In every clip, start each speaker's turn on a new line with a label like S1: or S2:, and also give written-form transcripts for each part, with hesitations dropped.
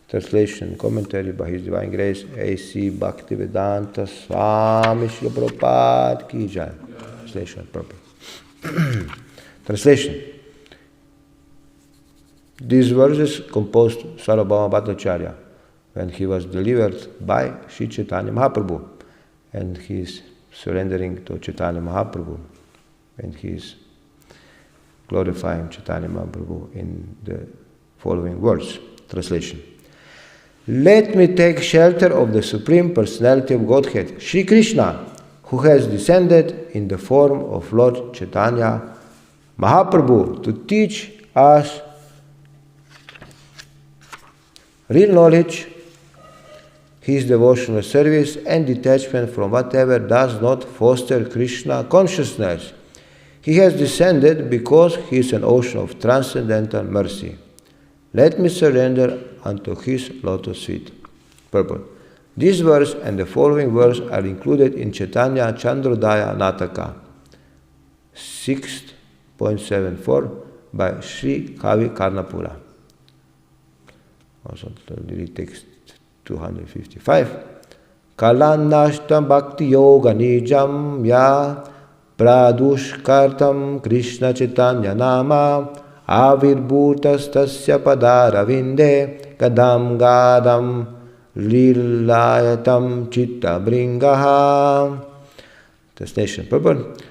S1: Translation and commentary by His Divine Grace A.C. Bhaktivedanta Swami Srila Prabhupada Ki Jai. Translation purpose. Translation. These verses composed Sarvabhauma Bhattacharya when he was delivered by Sri Chaitanya Mahaprabhu, and he is surrendering to Chaitanya Mahaprabhu, and he is glorifying Chaitanya Mahaprabhu in the following words. Translation. Let me take shelter of the Supreme Personality of Godhead, Sri Krishna, who has descended in the form of Lord Chaitanya Mahaprabhu to teach us real knowledge, his devotional service, and detachment from whatever does not foster Krishna consciousness. He has descended because he is an ocean of transcendental mercy. Let me surrender unto his lotus feet. Purport. This verse and the following verse are included in Chaitanya Chandrodaya Nataka 6.74 by Sri Kavi Karnapura. Also the text 255. Kalanashtam bhakti yoga nijam ya pradushkartam Krishna Chaitanya nama avirbhutastasya padaravinde kadam gadam lilayatam chitta bringaha. Translation purport.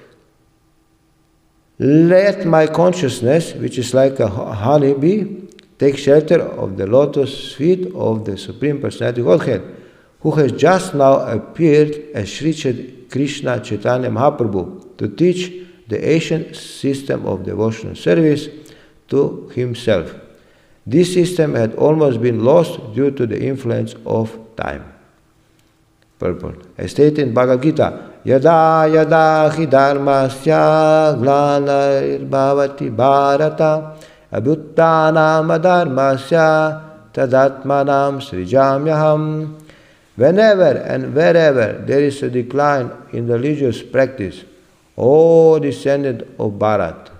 S1: Let my consciousness, which is like a honeybee, take shelter of the lotus feet of the Supreme Personality of Godhead, who has just now appeared as Sri Krishna Chaitanya Mahaprabhu to teach the ancient system of devotional service to himself. This system had almost been lost due to the influence of time. Purport. As stated in Bhagavad Gita, Yada yada hi dharmasya glanair bhavati bharata abhuttanam adharmasya tadatmanam srijamyaham. Whenever and wherever there is a decline in religious practice, O descendant of Bharat,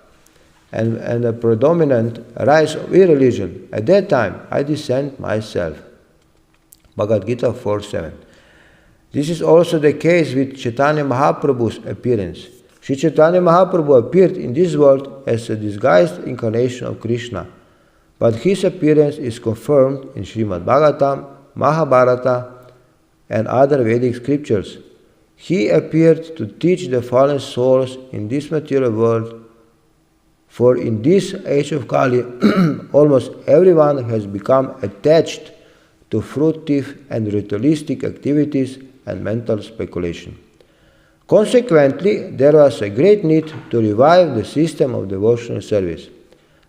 S1: and a predominant rise of irreligion, at that time I descend myself. Bhagavad Gita 4.7. This is also the case with Chaitanya Mahaprabhu's appearance. Sri Chaitanya Mahaprabhu appeared in this world as a disguised incarnation of Krishna, but his appearance is confirmed in Srimad Bhagavatam, Mahabharata, and other Vedic scriptures. He appeared to teach the fallen souls in this material world, for in this age of Kali, almost everyone has become attached to fruitive and ritualistic activities and mental speculation. Consequently, there was a great need to revive the system of devotional service.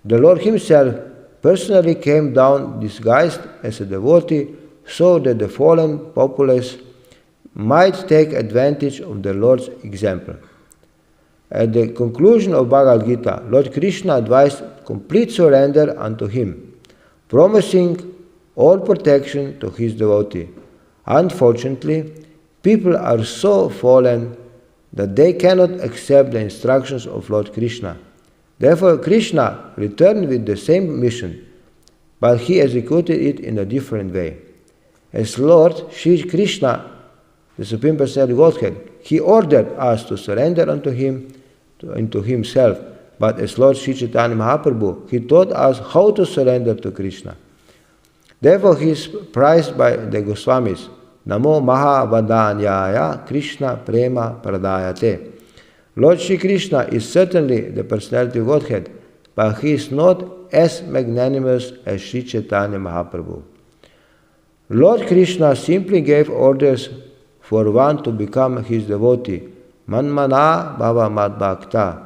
S1: The Lord himself personally came down disguised as a devotee so that the fallen populace might take advantage of the Lord's example. At the conclusion of Bhagavad Gita, Lord Krishna advised complete surrender unto him, promising all protection to his devotee. Unfortunately, people are so fallen that they cannot accept the instructions of Lord Krishna. Therefore, Krishna returned with the same mission, but he executed it in a different way. As Lord Sri Krishna, the Supreme Personality of Godhead, he ordered us to surrender unto him, into himself. But as Lord Sri Chaitanya Mahaprabhu, he taught us how to surrender to Krishna. Therefore, he is prized by the Goswamis. Namo Mahavadanyaya Krishna Prema Pradayate. Lord Sri Krishna is certainly the Personality of Godhead, but he is not as magnanimous as Sri Chaitanya Mahaprabhu. Lord Krishna simply gave orders for one to become his devotee, Manmana Bhava Madbhakta.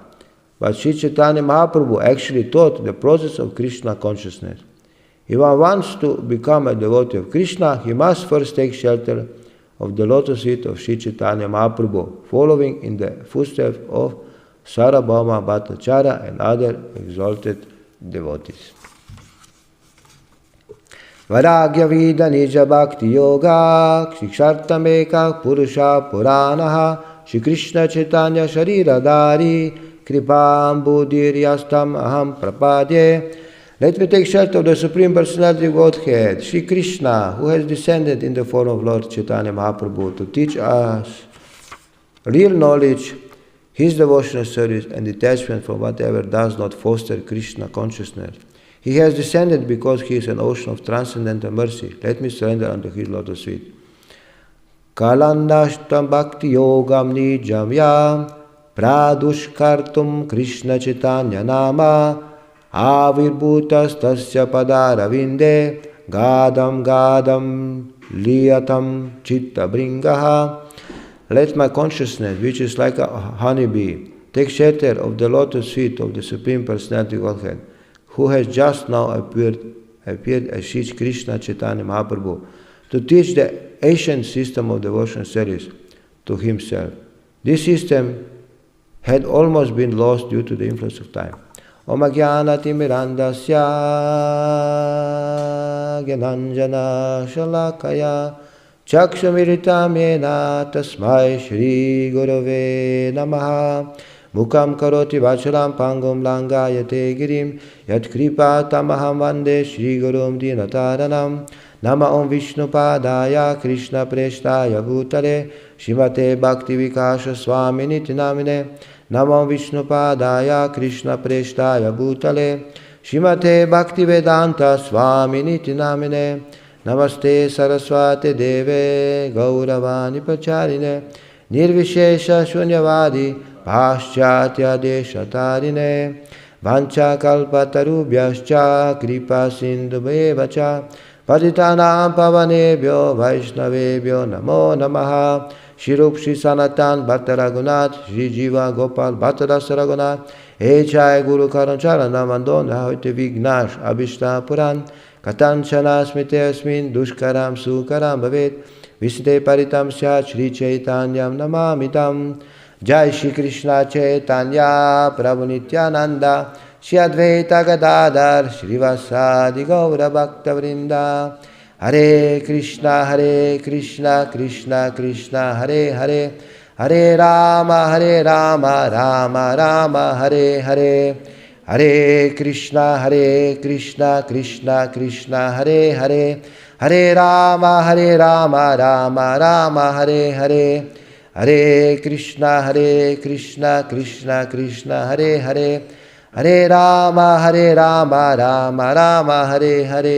S1: But Sri Chaitanya Mahaprabhu actually taught the process of Krishna consciousness. If one wants to become a devotee of Krishna, he must first take shelter of the lotus feet of Sri Chaitanya Mahaprabhu, following in the footsteps of Sarvabhauma Bhattacharya and other exalted devotees. Varagya Vida Nija Bhakti Yoga Kshikshartameka Purusha Puranaha Shri Krishna Chaitanya Shariradari Kripam Buddhiryastam Aham Prapadye Let me take shelter of the Supreme Personality of Godhead, Sri Krishna, who has descended in the form of Lord Caitanya Mahaprabhu to teach us real knowledge, his devotional service and detachment from whatever does not foster Krishna consciousness. He has descended because he is an ocean of transcendental mercy. Let me surrender unto his lotus feet. Kalandashtam bhakti yogam nijam yam pradushkartum Krishna Caitanya nama avirbhutas tasya padaravinde gadam gadam liyatam chitta bringaha. Let my consciousness, which is like a honeybee, take shelter of the lotus feet of the Supreme Personality of Godhead, who has just now appeared as Sri Krishna Caitanya Mahaprabhu, to teach the ancient system of devotional service to himself. This system had almost been lost due to the influence of time. Om Ajnanati Mirandasya Gyananjana Shalakaya Chakshumiritam Yena Tasmai Shri Gurave Namaha Mukam Karoti Vachalam Pangum Langayate Girim Yat Kripa Tamaham Vande Shri Gurum Dinataranam Nama Om Vishnu Padaya Krishna Preshtaya Bhutale Shrimate Bhakti Vikasha Swami Niti Namine Nama Om Vishnu Padaya Krishna Preshtaya Bhutale Shrimate Bhakti Vedanta Swami Niti Namine Namaste Saraswate Deve Gauravani Pacharine Nirvishesha Shunyavadi Paschatya Deshatarine Vancha Kalpatarubhyascha Kripa Sindhubevacha Patitanam Pavanebhyo Vaishnavebhyo Namo Namaha Shirup Shri Sanatan Bhatta Raghunath Shri Jiva Gopal Bhatta Rasa Raghunath Echai Guru Karanchara Mandona Hoite Vignash Abhishta Puran Katanchana Smite Asmin Dushkaram Sukaram Bhavet Visite Paritam Syat Shri Chaitanyam Namamitam Jai Shri Krishna Chaitanya Prabhu Nityananda Shri Advaita Gadadhar Shrivasadi Gaura Bhakta Vrinda Hare Krishna Krishna Krishna Hare Hare Hare Rama Rama Rama Hare Hare Hare Krishna Krishna Krishna Hare Hare Hare Rama Rama Rama Hare Hare Hare Krishna Krishna Krishna Hare Hare Hare Rama Rama Rama Hare Hare.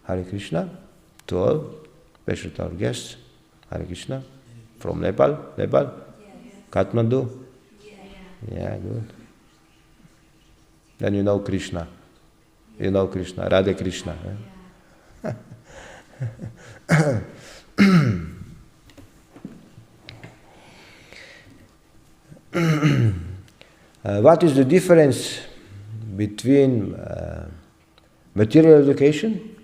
S1: Hare Krishna to all, especially to our guests. Hare Krishna from Nepal. Kathmandu? Yeah, good. Then you know Krishna. You know Krishna, Radha Krishna. Eh? What is the difference between material education,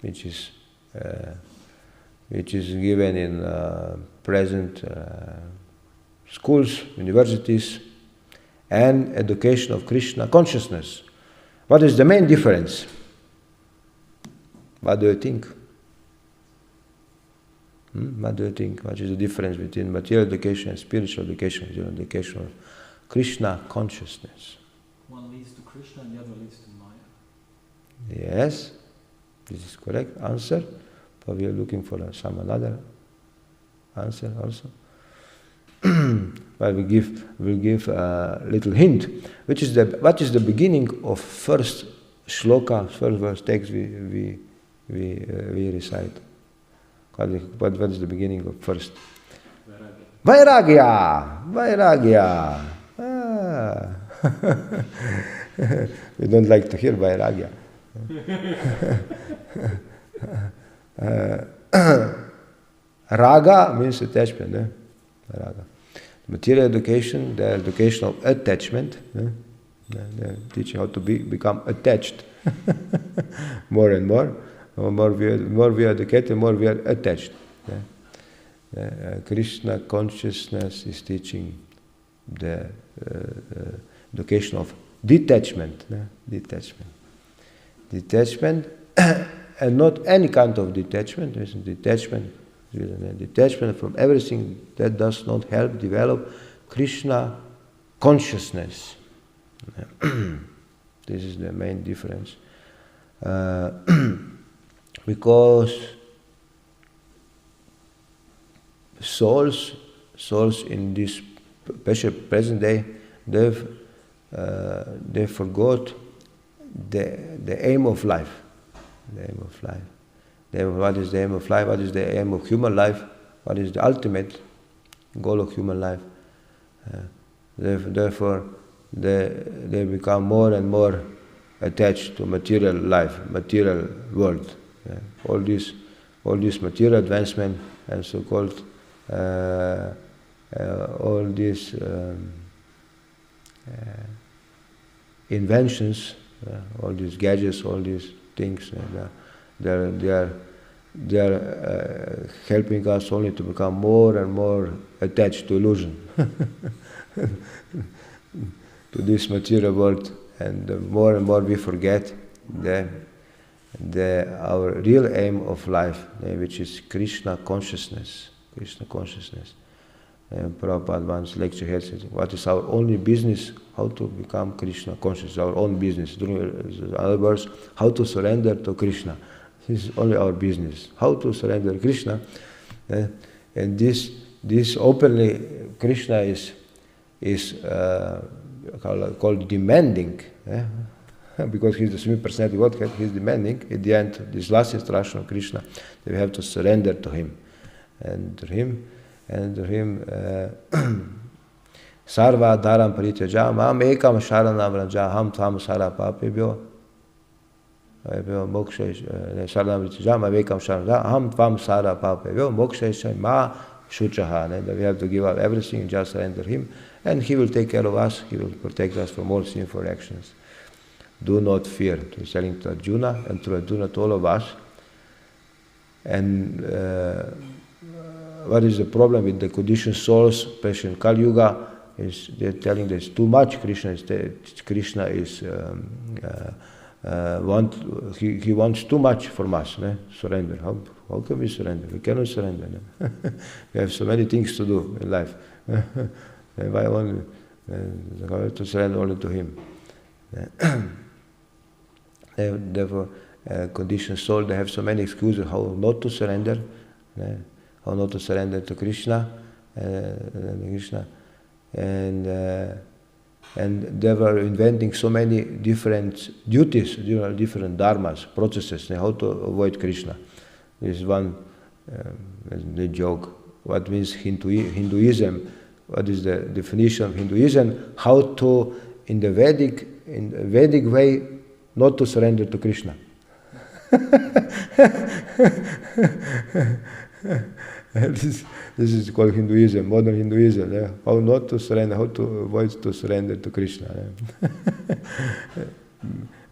S1: which is given in present schools, universities, and education of Krishna consciousness? What is the main difference? What do you think? What do you think? What is the difference between material education and spiritual education, education of Krishna consciousness?
S2: One leads to Krishna and the other leads to Maya.
S1: Yes, this is correct answer. But we are looking for some another answer also. But we'll give a little hint. What is the beginning of first shloka, first verse text we recite? What is the beginning of first? Vairagya. Ah. We don't like to hear Vairagya. Raga means attachment. Raga. Material education, the education of attachment. They teach you how to become attached. More and more. The more we are educated, the more we are attached. Krishna consciousness is teaching the education of detachment. Detachment, and not any kind of detachment. Detachment from everything that does not help develop Krishna consciousness. This is the main difference. Because souls in this special present day, they forgot the aim of life. The aim of life. What is the aim of life? What is the aim of human life? What is the ultimate goal of human life? Therefore, they become more and more attached to material life, material world. All this material advancement and so-called all these inventions, all these gadgets, all these things, they are helping us only to become more and more attached to illusion, to this material world, and the more and more we forget our real aim of life, which is Krishna consciousness. Krishna consciousness. Prabhupada once lecture here said, what is our only business? How to become Krishna conscious, our own business. In other words, how to surrender to Krishna. This is only our business. How to surrender to Krishna. And this openly, Krishna is called demanding. Because he's the Supreme Personality of Godhead, he's demanding, at the end, this last instruction of Krishna, that we have to surrender to him. And to him, Sarva dharam parityaja mam ekam sharanam raja ham tvam sara papebhyo moksha sharanam parityaja mam ekam sharanam ham tvam sara papebhyo moksha ma shuchaha. And we have to give up everything and just surrender him, and he will take care of us, he will protect us from all sinful actions. Do not fear. He's telling to Arjuna, and to Arjuna to all of us. And what is the problem with the conditioned souls, especially in Kali Yuga, is they're telling there's too much. Krishna is he wants too much from us. Surrender. How can we surrender? We cannot surrender. We have so many things to do in life. Why only to surrender only to him? Therefore, conditioned soul, they have so many excuses how not to surrender. How not to surrender to Krishna, and they were inventing so many different duties, different dharmas, processes, how to avoid Krishna. This is one the joke. What means Hinduism? What is the definition of Hinduism? How to, in the Vedic way, not to surrender to Krishna. This is called Hinduism, modern Hinduism. How not to surrender, how to avoid to surrender to Krishna.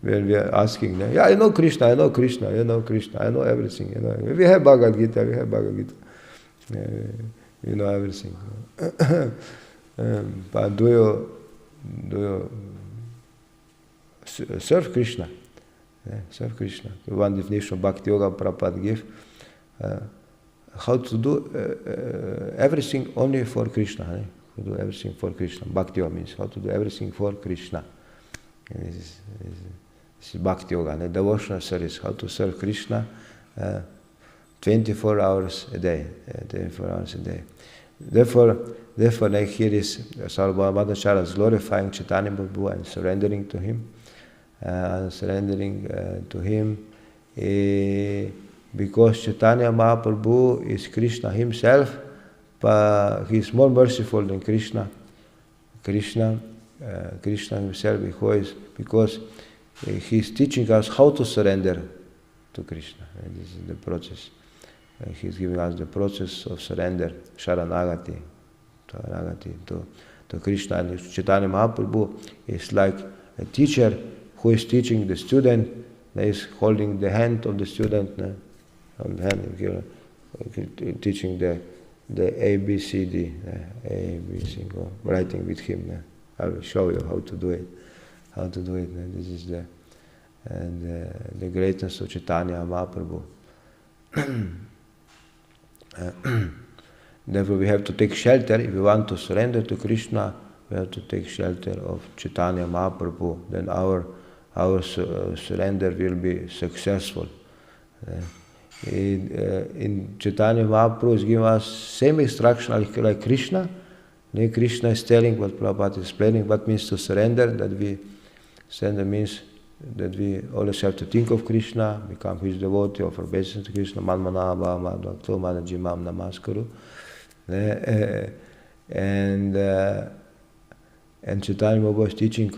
S1: When we are asking, I know Krishna, I know Krishna, I know Krishna, I know everything. We have Bhagavad Gita, we know everything. But do you serve Krishna? Serve Krishna. One definition of Bhakti Yoga Prabhupada gave. How to do everything only for Krishna. To do everything for Krishna. Bhakti Yoga means how to do everything for Krishna. This is Bhakti Yoga, devotional service. How to serve Krishna 24 hours a day. 24 hours a day. Therefore, like here is Sarvabhadracharya is glorifying Caitanya Prabhu and surrendering to him. Because Caitanya Mahaprabhu is Krishna himself, but he is more merciful than Krishna. Krishna himself, because he is teaching us how to surrender to Krishna. And this is the process. He is giving us the process of surrender, Sharanagati, to Krishna. And Caitanya Mahaprabhu is like a teacher who is teaching the student, is holding the hand of the student, on the hand, teaching the ABCD, writing with him. I will show you how to do it. This is the greatness of Caitanya Mahaprabhu. Therefore, we have to take shelter if we want to surrender to Krishna. we have to take shelter of Caitanya Mahaprabhu, then our surrender will be successful. In Caitanya Mahaprabhu is giving us same instruction like Krishna. Krishna is telling what Prabhupada is explaining, what means to surrender, surrender means that we always have to think of Krishna, become his devotee, offer obeisance to Krishna, Manmana Bhava Madhakto Madhajimam Namaskaru. And Chaitanya Mahaprabhu is teaching,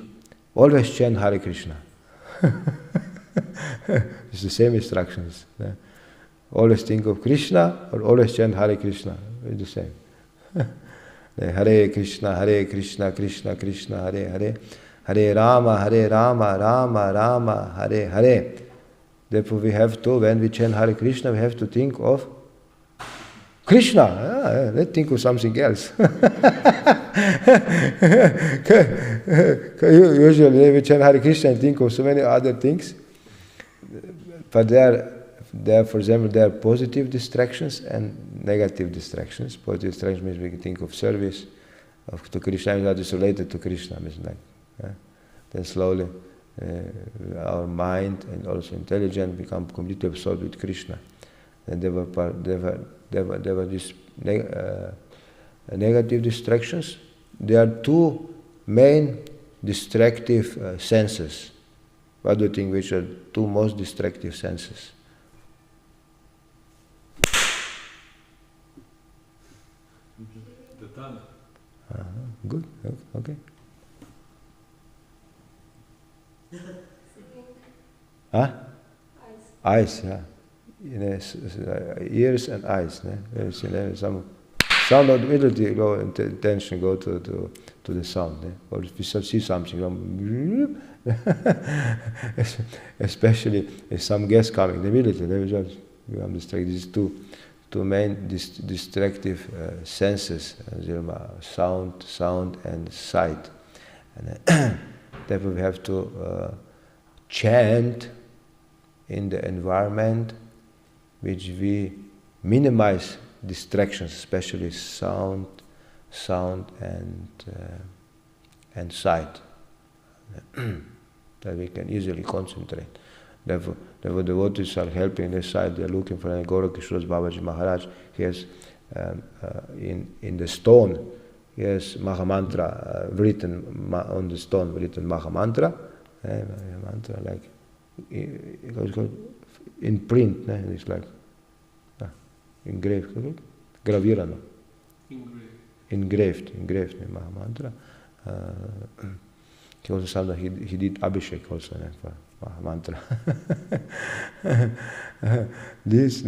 S1: always chant Hare Krishna. It's the same instructions. Always think of Krishna or always chant Hare Krishna. It's the same. Hare Krishna, Krishna Krishna, Hare Hare. Hare Rama, Rama Rama, Hare Hare. Therefore we have to, when we chant Hare Krishna, we have to think of Krishna. Let's think of something else. Usually we chant Hare Krishna and think of so many other things. But for example, there are positive distractions and negative distractions. Positive distraction means we can think of service, to Krishna, that is related to Krishna. Then slowly our mind and also intelligence become completely absorbed with Krishna. And there were these negative distractions. There are two main distractive senses. What do you think which are two most distractive senses?
S2: The tongue.
S1: Good. Okay. Huh? Eyes, yeah. Ears and eyes. Some sound of immediately go attention go to the sound. Or if you see something, especially if some guest coming, immediately they will just become distracted. These two main distractive senses, sound and sight. And therefore we have to chant in the environment which we minimize distractions, especially sound and sight, that we can easily concentrate. Therefore devotees are helping this side. They are looking for Gaurakishore Babaji Maharaj. He has in the stone, he has Mahamantra written on the stone, written Mahamantra. Mantra like in print. It's like engraved, gravirano. Engraved Mahamantra. He also said he did Abhishek also for Mahamantra. This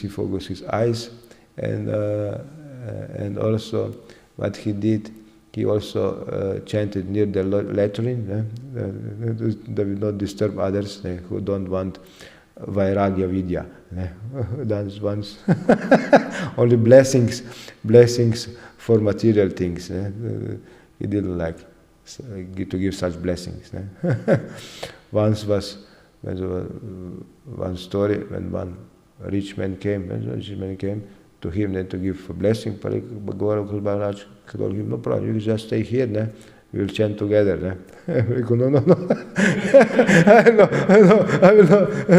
S1: he focused his eyes and also what he did. He also chanted near the latrine, that will not disturb others who don't want Vairagya Vidya. That's once only blessings for material things. He didn't like to give such blessings. Once was one story when one rich man came to him to give a blessing. Gaura Maharaj told him, no problem, you just stay here, we will chant together. We go, no. I will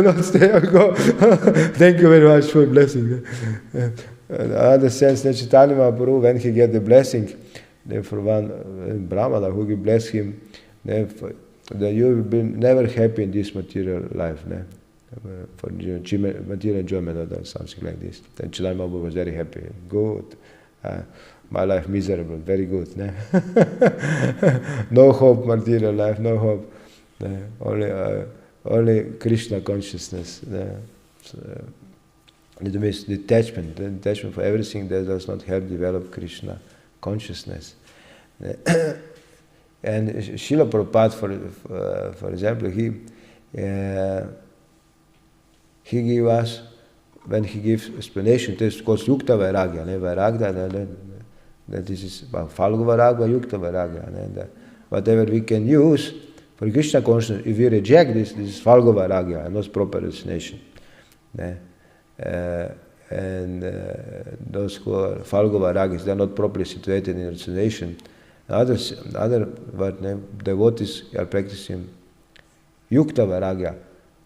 S1: not stay, I will go. Thank you very much for blessing. In other sense, Chaitanya Mahaprabhu, when he get the blessing, then for one Brahmana who will bless him, then you will be never happy in this material life. For material enjoyment or something like this. Then Chaitanya Mahaprabhu was very happy. Good. My life miserable, very good. No hope, material life, no hope. Only Krishna consciousness. It means detachment for everything that does not help develop Krishna consciousness. And Srila Prabhupada, for example, he gave us, when he gives explanation, this is called Yukta Vairagya. Vairagya, that this is Phalgu Vairagya, Yukta Vairagya. Whatever we can use for Krishna consciousness, if we reject this is Phalgu Vairagya, not proper destination. and those who are Falgu Vairagis, they are not properly situated in recitation. Other devotees are practicing Yukta Vairagya.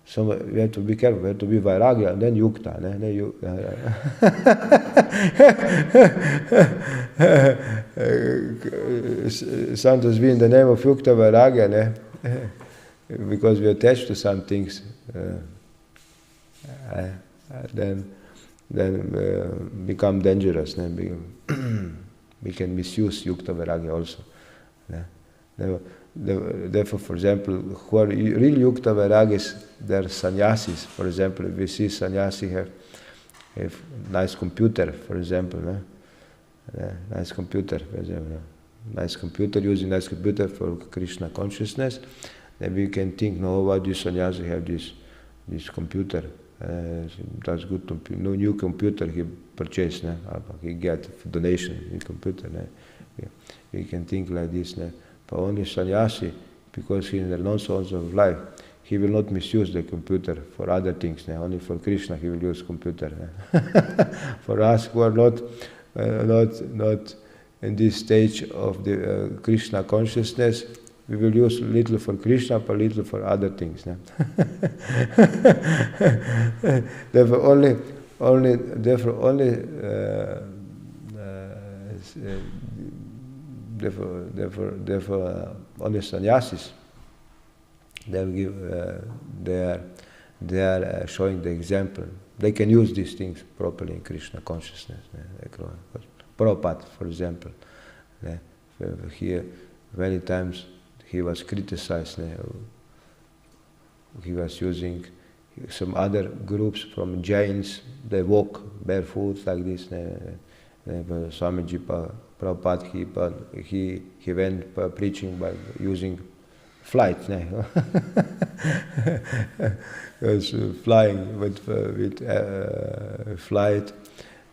S1: So we have to be careful, we have to be Vairagya and then Yukta. Sometimes we in the name of Yukta Vairagya, because we attach to some things, then become dangerous. We can misuse Yukta Vairagya also. Therefore, for example, who are real Yukta Vairagis, they are sannyasis. For example, if we see sannyasi have nice computer, for example, nice computer, for example, nice computer, using nice computer for Krishna consciousness, then we can think, no, why do sannyasi have this computer? That's good. No new computer he purchased. He get donation in computer. We can think like this. But only sannyasi, because he is in the non-source of life, he will not misuse the computer for other things. Only for Krishna he will use computer. For us who are not in this stage of the Krishna consciousness, we will use little for Krishna, but little for other things. Therefore, only sannyasis, they are showing the example. They can use these things properly in Krishna consciousness. Prabhupada, for example, here many times he was criticized. He was using some other groups from Jains. They walk barefoot like this. Swamiji Prabhupada, he went preaching by using flight. He was flying with flight,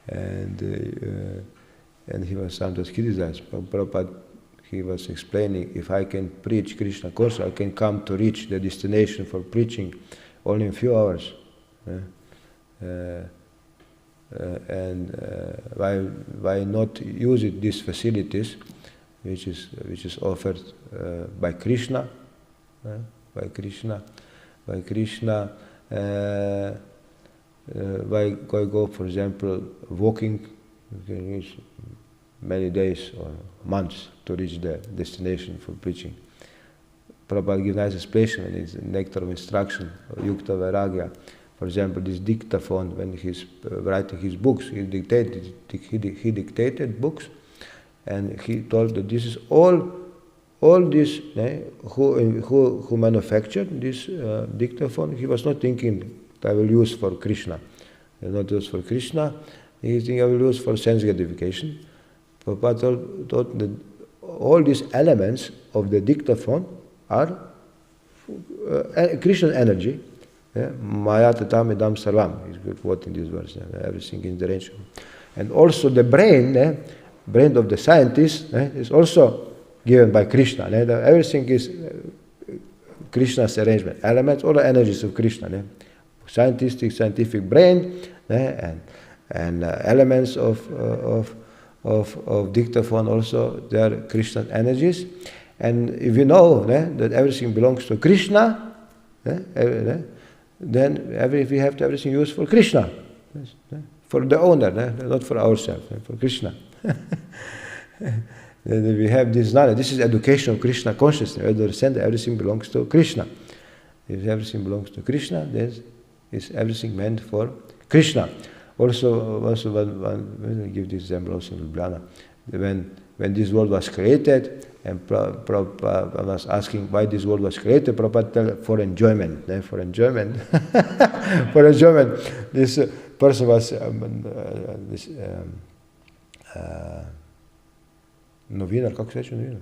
S1: and he was sometimes criticized. Prabhupada, he was explaining, if I can preach Krishna consciousness, I can come to reach the destination for preaching only in a few hours. And why not use it, these facilities which is offered by Krishna, why go, for example, walking? You can use many days or months to reach the destination for preaching. Prabhupada gives nice explanation in his Nectar of Instruction, Yukta Vairagya. For example, this dictaphone, when he's writing his books, he dictated books, and he told that this is all this, who manufactured this dictaphone, he was not thinking that I will use for Krishna. I will not use for Krishna, he was thinking I will use for sense gratification. Prabhupada thought that all these elements of the dictaphone are Krishna energy. Maya tatam idam sarvam, he's quoting these words. Everything in the range. And also the brain of the scientist is also given by Krishna. Everything is Krishna's arrangement. Elements, all the energies of Krishna. Scientific brain and elements of dictaphone also, they are Krishna energies. And if you know that everything belongs to Krishna, then we have to everything used for Krishna, for the owner, not for ourselves, for Krishna. Then we have this knowledge. This is education of Krishna consciousness. We understand that everything belongs to Krishna. If everything belongs to Krishna, then is everything meant for Krishna. Also when give this example also in Ljubljana, when this world was created, and Prabhupada was asking why this world was created, Prabhupada told for enjoyment. For enjoyment. For enjoyment. This person was novinar, kako se reče novinar?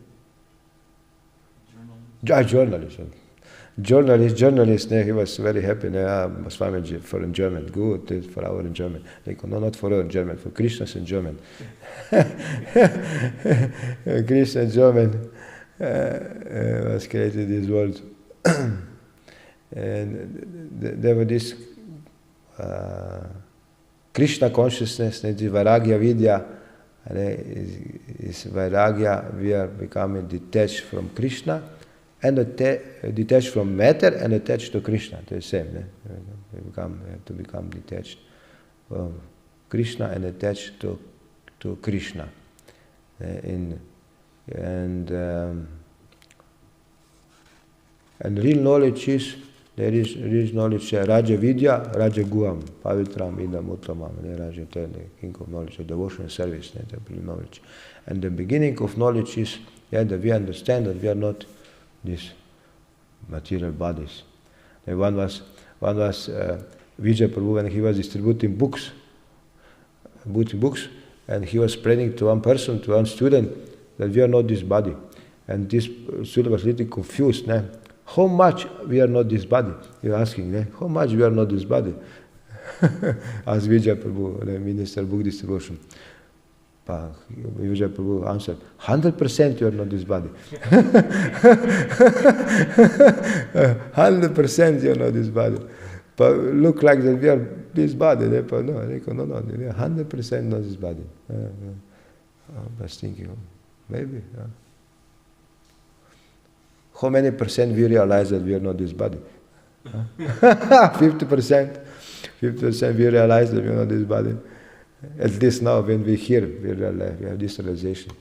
S1: Journalist, he was very happy. Swamiji, for enjoyment, good, for our enjoyment. Like, no, not for our enjoyment, for Krishna's enjoyment. Krishna's enjoyment was created this world. And there were this Krishna consciousness, the Vairagya Vidya, is Vairagya, we are becoming detached from Krishna, and detached from matter and attached to Krishna. The same. We have to become detached from Krishna and attached to Krishna. And real knowledge is, there is real knowledge, Raja Vidya, Raja Guam, Pavitram, Idam, Uttamam, Raja, the king of knowledge, of devotion and service, the real knowledge. And the beginning of knowledge is that we understand that we are not these material bodies. And one was Vijay Prabhu, when he was distributing books, and he was spreading to one person, to one student, that we are not this body. And this student was a little confused. How much we are not this body? You're asking, how much we are not this body? Asked Vijay Prabhu, the minister book distribution. Vijay Prabhu answered, 100% you are not this body. 100% you are not this body. But look like that we are this body. No, 100% not this body. I was thinking, maybe. How many percent we realize that we are not this body? 50%. 50% we realize that we are not this body. At least now, when we hear, we realize, we have this realization.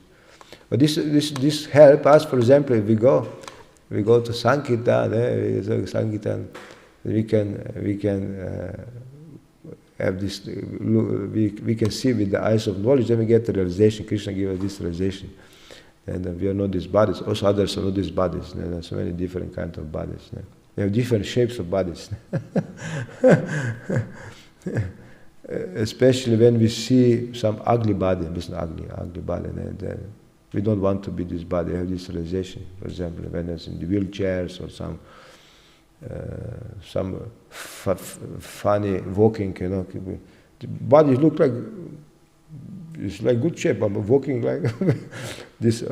S1: But this help us. For example, if we go to Sankirtan, we can have this. We can see with the eyes of knowledge. Then we get the realization. Krishna gave us this realization, and we are not these bodies. Also, others are not these bodies. There are so many different kinds of bodies. We have different shapes of bodies. Especially when we see some ugly body, ugly body, then we don't want to be this body. We have this realization. For example, when it's in the wheelchairs or some funny walking, the body look like it's like good shape, but walking like these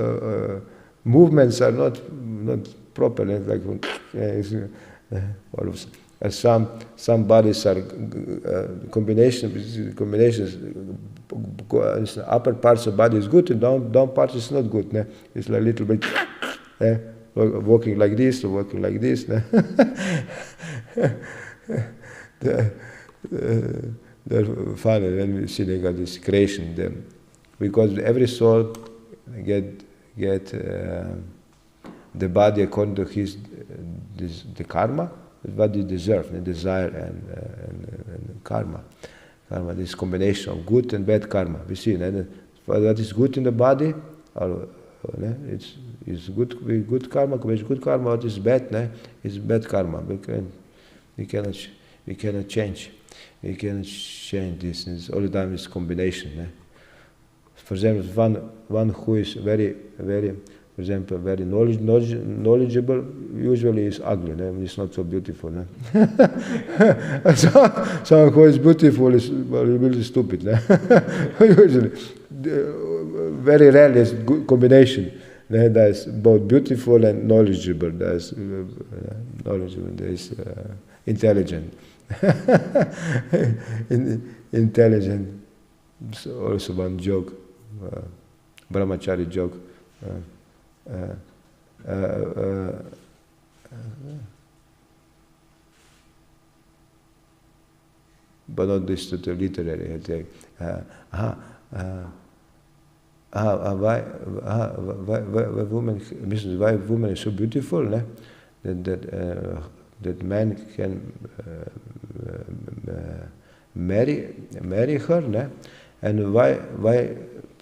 S1: movements are not proper. Like all of some bodies are combinations. Upper parts of body is good and down parts is not good. It's like a little bit walking like this or walking like this. They're funny when we see they got this creation them, because every soul get the body according to the karma. What they deserve, the desire and karma. Karma, this combination of good and bad karma. We see what is good in the body, it's good karma. Good karma. What is bad, is bad karma. We cannot change. We cannot change this. It's all the time this combination. For example, one who is very, very, for example, very knowledgeable, usually is ugly. It's not so beautiful. Someone who is beautiful is really stupid. Usually, very rarely is good combination. There's both beautiful and knowledgeable. There's knowledgeable. There's intelligent. Intelligent. So also one joke, brahmachari joke. But not this to the literary. Why woman is so beautiful, that man can marry her, and why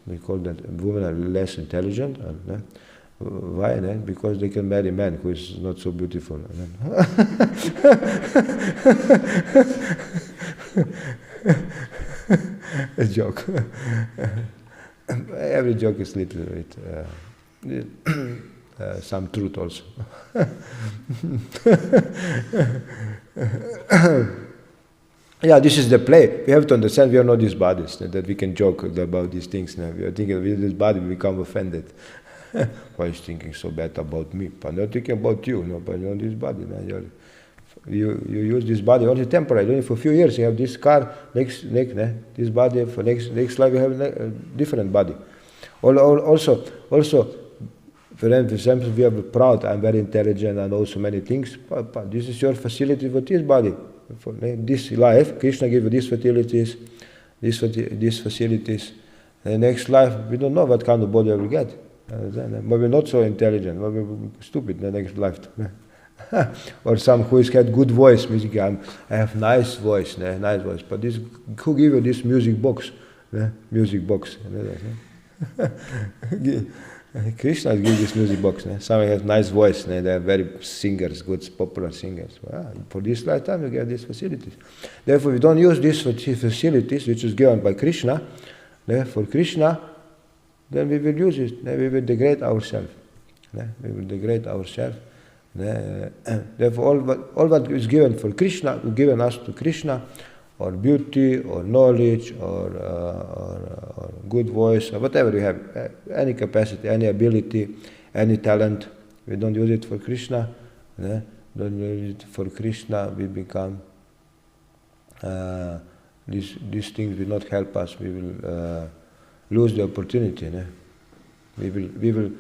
S1: we call that women are less intelligent. Why? Because they can marry a man who is not so beautiful. A joke. Every joke is little bit some truth also. Yeah, this is the play. We have to understand we are not these bodies, that we can joke about these things. We are thinking with this body we become offended. Why is thinking so bad about me? But not thinking about you, but you're this body. You use this body only temporarily, only for a few years. You have this car, this body, for next life you have a different body. Also, for example, we are proud, I'm very intelligent and also many things, but this is your facility for this body. For this life, Krishna gave you these facilities, these facilities. The next life, we don't know what kind of body we will get. But we're not so intelligent, but we're stupid in the next life. Or some who has had good voice, music. I have nice voice, but who give you this music box? Music box. Krishna gives this music box. Some have nice voice, they are very singers, good popular singers. For this lifetime you get these facilities. Therefore we don't use these facilities which is given by Krishna. For Krishna, then we will use it, then we will degrade ourselves. We will degrade ourselves. Therefore all what is given for Krishna, given us to Krishna, or beauty, or knowledge, or good voice, or whatever we have, any capacity, any ability, any talent, we don't use it for Krishna. Don't use it for Krishna, we become, these things will not help us, we will lose the opportunity. We will,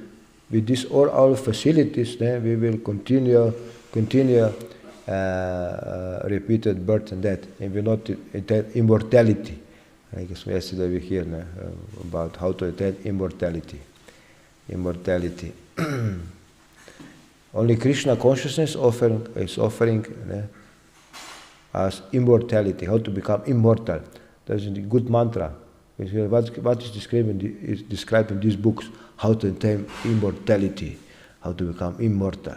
S1: with this all our facilities, we will continue repeated birth and death, and we not attain immortality. I guess yesterday we hear about how to attain immortality. Immortality. Only Krishna consciousness is offering us immortality, how to become immortal. That's a good mantra. What is described in these books? How to attain immortality, how to become immortal.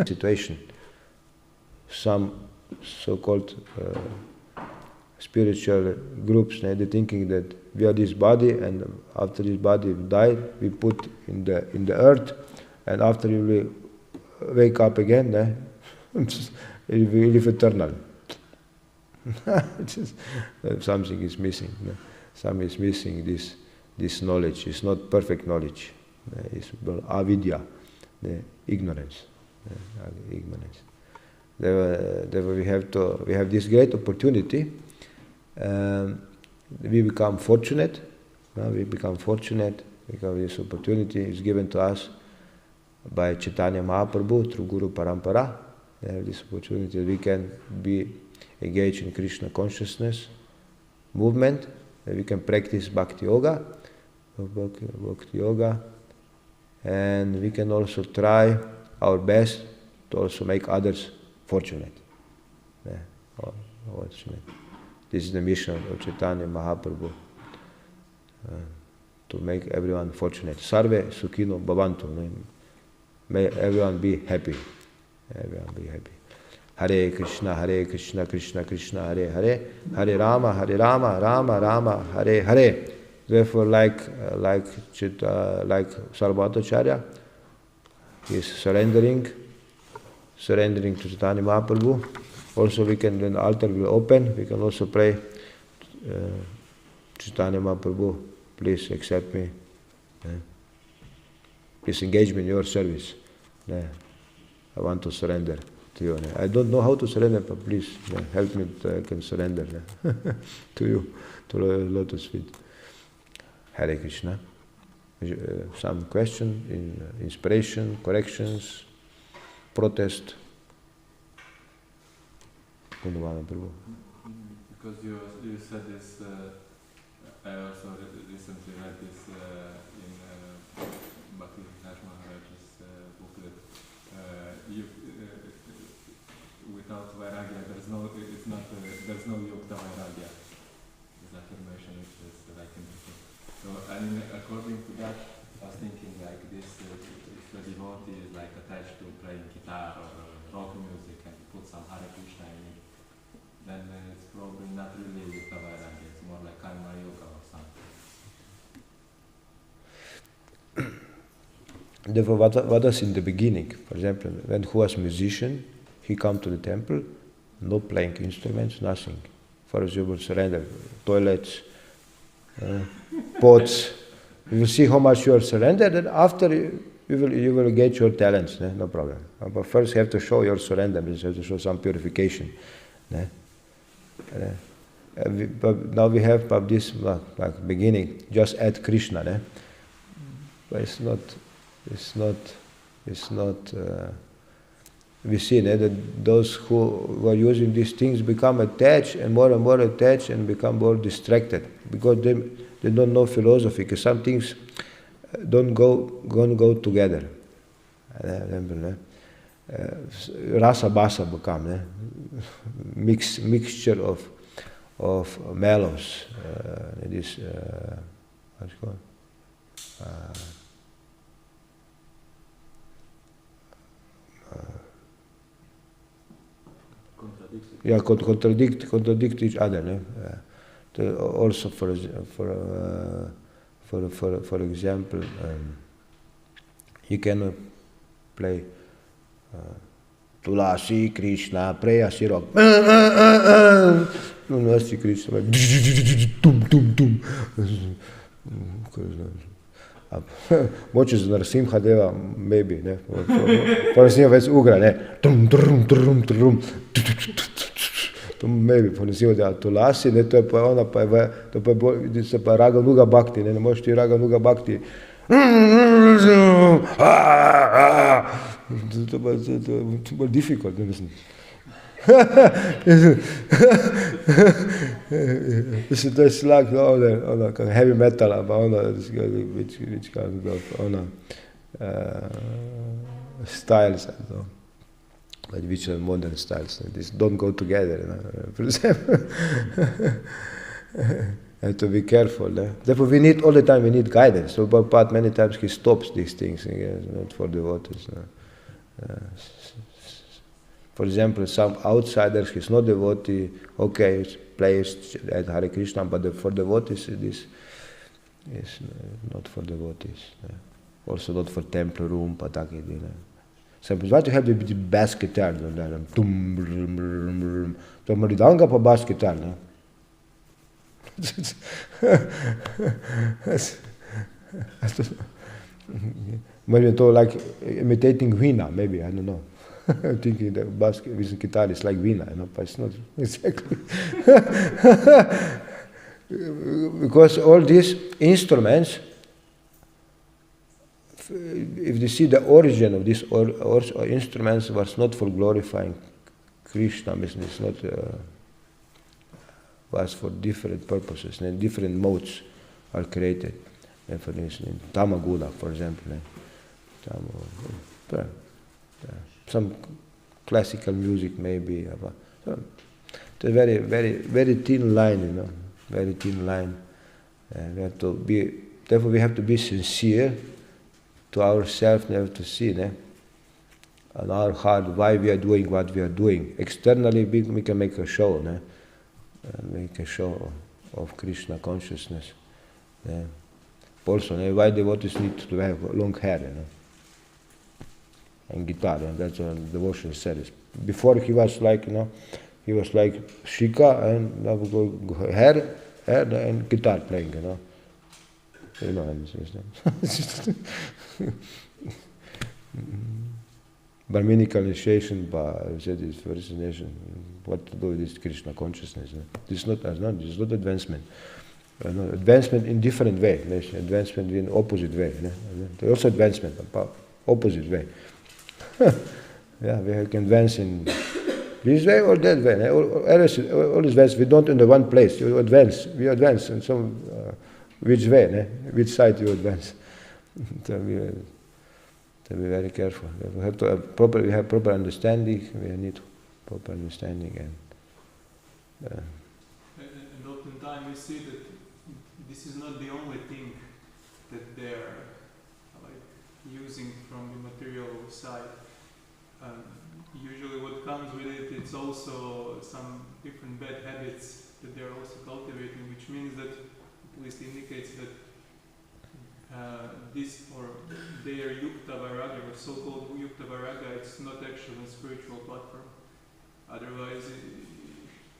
S1: Situation. Some so-called spiritual groups, they're thinking that we are this body, and after this body died, we put in the earth, and after you will wake up again, you will live eternal. Something is missing. Something is missing. This knowledge is not perfect knowledge. It's avidya, ignorance. Ignorance. Therefore, we have this great opportunity. We become fortunate. We become fortunate because this opportunity is given to us by Caitanya Mahaprabhu through Guru Parampara. We have this opportunity. We can be engaged in Krishna consciousness movement. We can practice Bhakti Yoga, and we can also try our best to also make others fortunate. Fortunate. This is the mission of Caitanya Mahaprabhu, to make everyone fortunate. Sarve Sukhino Bhavantu. May everyone be happy. Everyone be happy. Hare Krishna, Krishna Krishna, Hare Hare, Hare Rama, Rama Rama, Hare Hare. Therefore, like Sarvabhaumacharya, he is surrendering to Caitanya Mahaprabhu. Also, we can, when the altar will open, we can also pray, Caitanya Mahaprabhu, please accept me. Please engage me in your service. I want to surrender to you. I don't know how to surrender, but please help me that I can surrender to you, to the lotus feet. Hare Krishna. Some question, inspiration, corrections, protest.
S2: Because you said this, I also recently read this in Bhakti Maharaj's booklet. Without vairagya, there's no yukta vairagya. This affirmation is like interesting. So, I mean, according to that, I was thinking like this: if a devotee is like attached to playing guitar or rock music, and you put some Hare Krishna in it, then it's probably not really yukta vairagya. It's more like karma yoga or something.
S1: Therefore, what was in the beginning? For example, when who was musician, he come to the temple, no playing instruments, nothing. For example, surrender, toilets, pots. You will see how much you are surrendered, and after you you will get your talents, no problem. But first you have to show your surrender, you have to show some purification. But now we have this like beginning, just add Krishna. But it's not, we see that those who are using these things become attached and more attached and become more distracted because they don't know philosophy, because some things don't go together. Rasa basa become mixture of mellows. This what's it called? Yeah, contradict each other. Also, for example, you cannot play Tulasi Krishna, Preya Sirok. Tulasi Krishna, tum tum tum. Moče za Narasimha Deva, maybe, for Narasimha već ugra, trum trum trum trum. Maybe for Narasimha Deva Tulasi, to je pa ona, to pa je se pa Raga Nuga Bhakti, ne možeš ti Raga Nuga Bhakti. To je difficult, mislim. Mislim, to je slag, heavy metal, pa which kind of styles, but which are modern styles. These don't go together, for example. And to be careful. Therefore, we need all the time. We need guidance. So, Prabhupada many times he stops these things, not for devotees. For example, some outsiders, he's not devotee. Okay, plays at Hare Krishna, but for devotees, this is not for devotees. Also not for temple room, pataki. Sometimes why do you have the bass guitar? To Maridanga pa bass guitar. Maybe to like imitating Veena, maybe, I don't know. Thinking the bass with guitar is like Veena, but it's not exactly. Because all these instruments, if you see the origin of these instruments, was not for glorifying Krishna, it's not. Was for different purposes, and different modes are created. For instance, Tamagula, for example. Some classical music maybe. It's a very, very, very thin line, very thin line. We have to be, therefore we have to be sincere to ourselves, and have to see on our heart why we are doing what we are doing. Externally we can make a show, make a show of Krishna consciousness. Also, why devotees need to have long hair, and guitar, and that's a devotional service. Before he was like, he was like Shika and hair and guitar playing, Brahminical initiation, first initiation, what to do with this Krishna consciousness? This is not advancement. Advancement in different way. Advancement in opposite way. Also advancement, but opposite way. Yeah, we can advance in this way or that way. All advance. We don't in the one place. You advance. We advance in some which way, which side you advance. To be very careful. We have to have proper understanding. We need proper understanding,
S3: and oftentimes we see that this is not the only thing that they are using from the material side. Usually, what comes with it, it's also some different bad habits that they are also cultivating, which means that, at least indicates that this or their yukta vairagya, or so-called yukta vairagya, it's not actually a spiritual platform. Otherwise,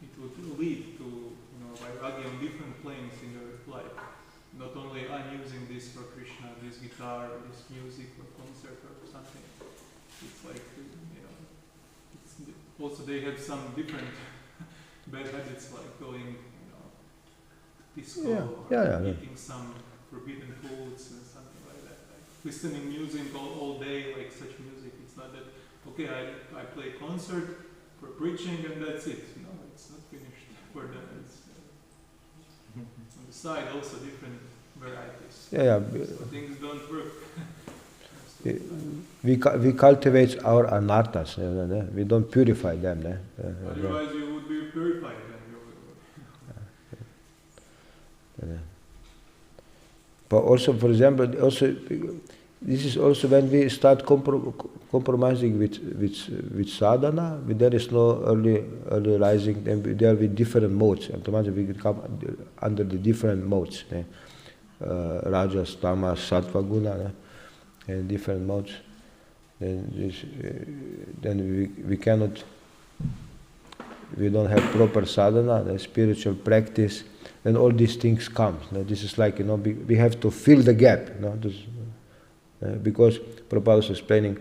S3: it would lead to vairagya on different planes in your life. not only I'm using this for Krishna, this guitar, this music for concert or something. It's like, it's also they have some different bad habits, like going, disco, or eating some forbidden foods and something like that. Like listening music all day, like such music. It's not that, okay, I play concert for preaching and that's it. No, it's not finished for them. It's on the side also different varieties. So things don't work.
S1: We cultivate our anarthas. We don't purify them.
S3: Otherwise, you would be purified.
S1: But also, for example, this is also when we start compromising with sadhana. There is no early rising. Then there will be different modes. Automatically, we come under the different modes. Rajas, tamas, sattva, guna, and different modes. Then we cannot. We don't have proper sadhana, the spiritual practice. Then all these things come. This is like, we have to fill the gap. Because Prabhupada was explaining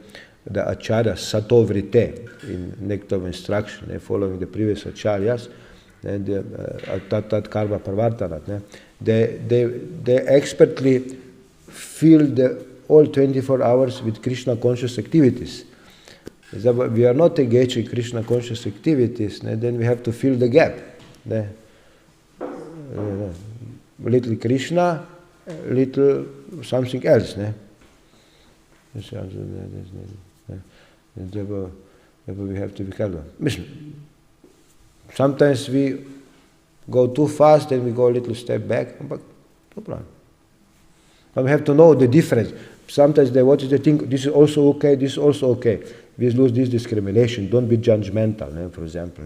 S1: the acharya satovrite in Nectar of Instruction, following the previous acharyas, and tat karma parvartana. They expertly fill all 24 hours with Krishna conscious activities. We are not engaged in Krishna conscious activities, then we have to fill the gap. Little Krishna, little something else. Therefore we have to be careful. Sometimes we go too fast, then we go a little step back, but no problem. But we have to know the difference. Sometimes what is the thing, this is also okay, this is also okay. We lose this discrimination. Don't be judgmental, for example.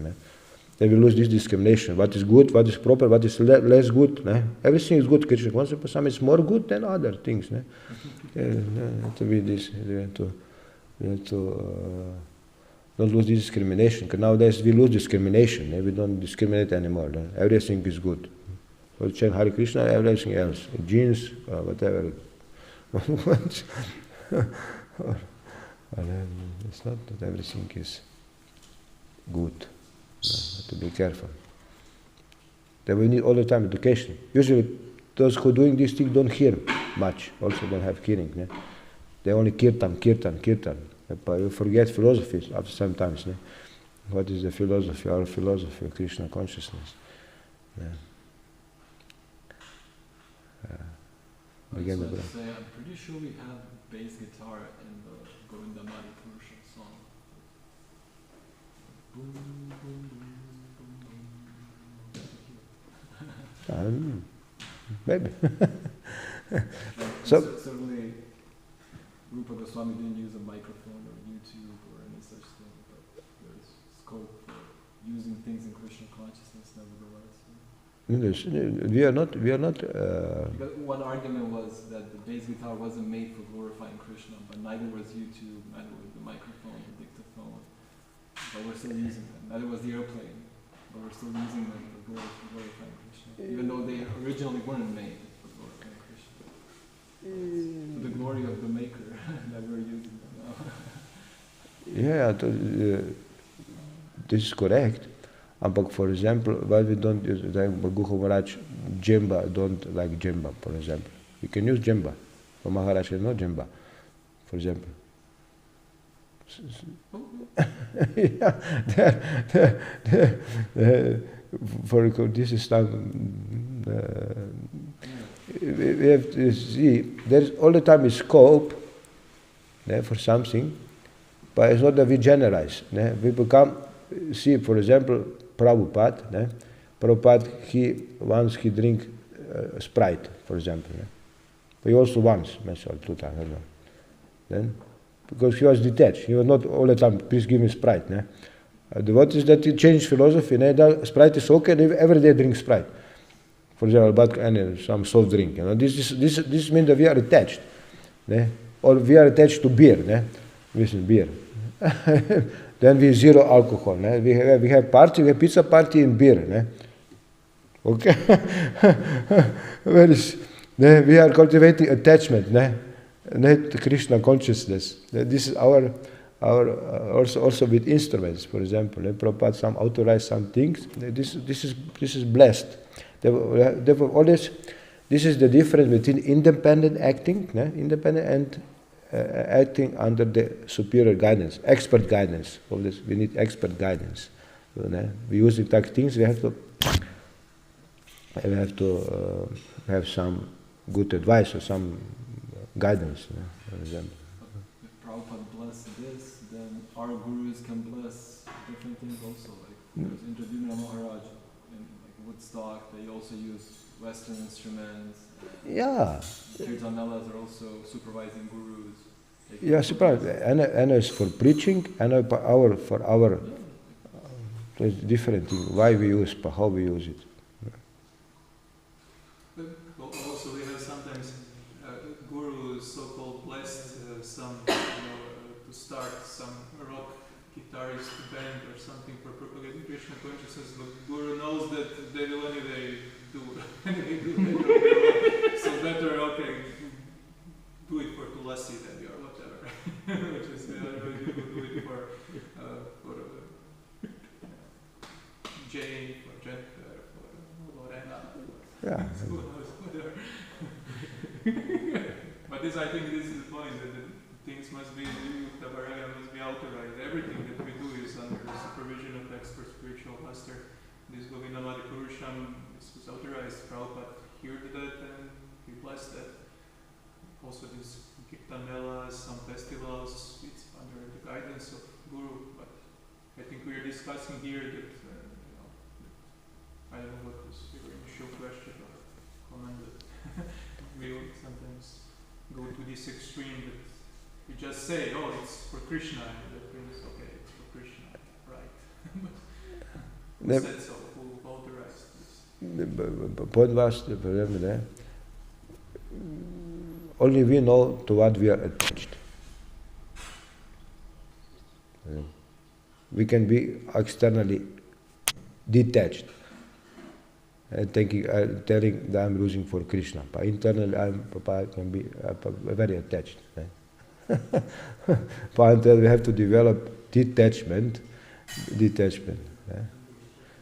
S1: Then we lose this discrimination. What is good, what is proper, what is less good. Everything is good, Krishna consciousness, but some is more good than other things. To be this, we have to not lose this discrimination. Because nowadays we lose discrimination. We don't discriminate anymore. Everything is good. So chant Hare Krishna, everything else, jeans, whatever. It's not that everything is good. To be careful. Then we need all the time education. Usually those who are doing this thing don't hear much, also don't have hearing. They only kirtan. But you forget philosophy after sometimes. What is the philosophy? Our philosophy of Krishna consciousness.
S2: Again, I'm pretty sure we have bass guitar in the Govindamadi Purusha song. Boom, boom, boom, boom, boom.
S1: Maybe.
S2: Certainly, Rupa Goswami didn't use a microphone or YouTube or any such thing, but there's scope for using things in Krishna consciousness nevertheless.
S1: We are not.
S2: Because one argument was that the bass guitar wasn't made for glorifying Krishna, but neither was YouTube, neither was the microphone, the dictaphone. But we're still using them. Neither was the airplane, but we're still using them for glorifying Krishna, even though they originally weren't made for glorifying Krishna. So the glory of the maker that we're using them now.
S1: This is correct. But for example, why we don't use, like Guha Maharaj, djemba, don't like djemba, for example. We can use djemba. For Maharaj is not djemba, for example. For this is we have to see, there's all the time is scope for something, but it's not that we generalize. We become, see, for example, Prabhupada, he drink Sprite, for example. But he also once, maybe 2 times, I don't know. Then, because he was detached, he was not all the time, please give me Sprite. What is that he changed philosophy? Sprite is okay, they every day drink Sprite. For example, but some soft drink. This means that we are attached. Or we are attached to beer. This is beer. Then we zero alcohol. We have party, we have pizza party and beer. Okay? We are cultivating attachment, not Krishna consciousness. This is our also with instruments, for example. Prabhupada some authorized some things. This is blessed. Therefore, always, this is the difference between independent acting, independent and acting under the superior guidance, expert guidance. All this, we need expert guidance. We use it like things. We have to have some good advice or some guidance, for example.
S2: If Prabhupada bless this, then our gurus can bless different things also. Like Indradumna Maharaj in Woodstock, they also use Western instruments.
S1: Yeah.
S2: Caitanya are also supervising gurus.
S1: Yeah, supervising. And it's for preaching, and for our it's different thing. Why we use, how we use it.
S3: Also, we have sometimes gurus so-called blessed some, to start some rock guitarist band or something for propagating Krishna consciousness. The guru knows that they will anyway do so better, okay, do it for Tulasi then or whatever. Which is do it for Jane, for Jennifer, for Lorena.
S1: Yeah.
S3: But this, I think, this is the point that the things must be Yukta-Varaya must be authorized. Everything that we do is under the supervision of expert spiritual master. This Govindamadi Purusham, this was authorized. Prabhupada heard that and he blessed that. Also, this Kirtanela, some festivals, it's under the guidance of Guru. But I think we are discussing here that I don't know what was your initial question or comment that we sometimes go to this extreme that we just say, oh, it's for Krishna, and that means, okay, it's for Krishna, right? Who said so? Who authorized this?
S1: The point was, only we know to what we are attached. We can be externally detached. Telling that I'm losing for Krishna. But internally, I can be very attached. But until we have to develop detachment.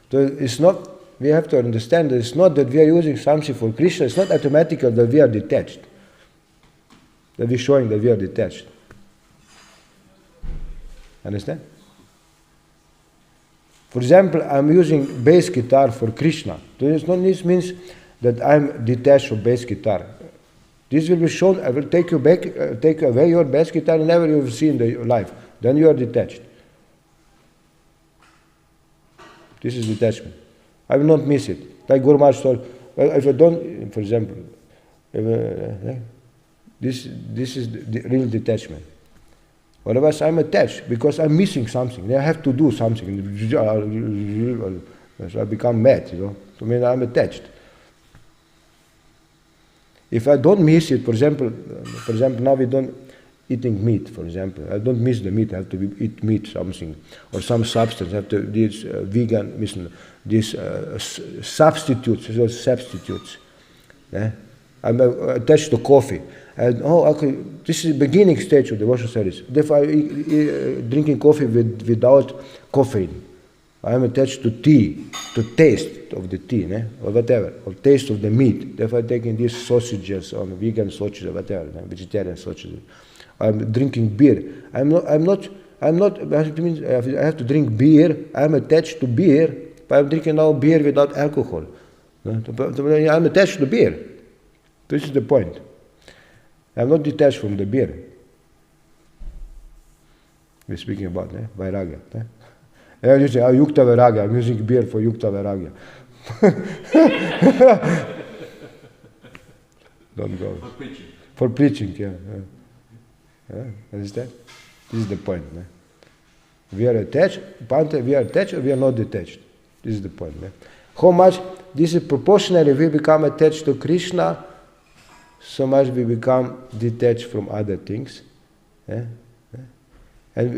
S1: So it's not. We have to understand that it's not that we are using something for Krishna. It's not automatical that we are detached. That we're showing that we are detached. Understand? For example, I'm using bass guitar for Krishna. This means that I'm detached from bass guitar. This will be shown. I will take away your bass guitar, and never you will see in your life. Then you are detached. This is detachment. I will not miss it. Like Guru Maharaj told, if I don't, for example, this is the real detachment. Otherwise, I'm attached because I'm missing something. I have to do something. So I become mad, I mean, I'm attached. If I don't miss it, for example, now we don't eating meat. For example, I don't miss the meat. I have to eat meat, something or some substance. I have to this vegan, this substitutes. Yeah? I'm attached to coffee. And this is the beginning stage of the worship service. Therefore, drinking coffee without caffeine. I am attached to tea, to taste of the tea, or whatever, or taste of the meat. Therefore, I'm taking these sausages, or vegan sausages, or whatever, vegetarian sausages. I'm drinking beer. I'm not. That means I have to drink beer. I'm attached to beer, but I'm drinking now beer without alcohol. I'm attached to beer. This is the point. I'm not detached from the beer. We're speaking about Vairagya. You say, Yukta Vairagya. I'm using beer for Yukta Vairagya. Don't go.
S2: For preaching.
S1: For preaching, yeah. Understand? This is the point. We are attached. We are attached or we are not detached. This is the point. How much this is proportionally we become attached to Krishna, so much we become detached from other things. And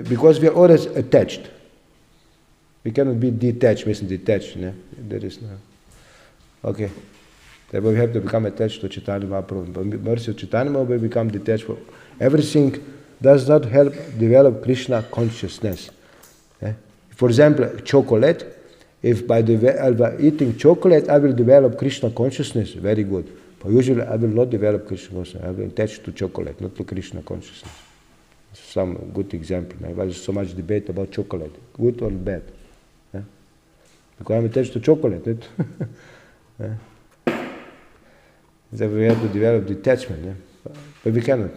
S1: because we are always attached. We cannot be detached, means detached. There is no. Okay. Therefore we have to become attached to Chaitanya Mahaprabhu. By mercy of Chaitanya Mahaprabhu, we become detached from everything. Does not help develop Krishna consciousness. For example, chocolate. If by eating chocolate I will develop Krishna consciousness, very good. But usually I will not develop Krishna consciousness. I will attach to chocolate, not to Krishna consciousness. Some good example. There was so much debate about chocolate, good or bad. Because I'm attached to chocolate. So we have to develop detachment. But we cannot.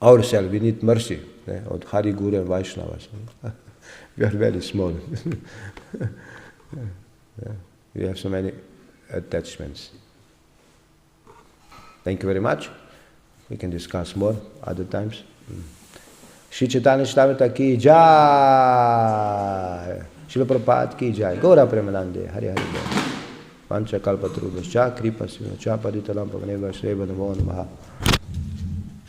S1: Ourselves, we need mercy of Hari, Guru and Vaishnavas. We are very small. We have so many attachments. Thank you very much. We can discuss more other times. Shri Chaitanya Caritamrta ki jai. Srila Prabhupada ki jai. Gaura Premanande. Hari Hari Bol. Pancha Kalpatarubhascha Kripa Sivascha Paditalam Pavaneva Sreva Namo Namaha.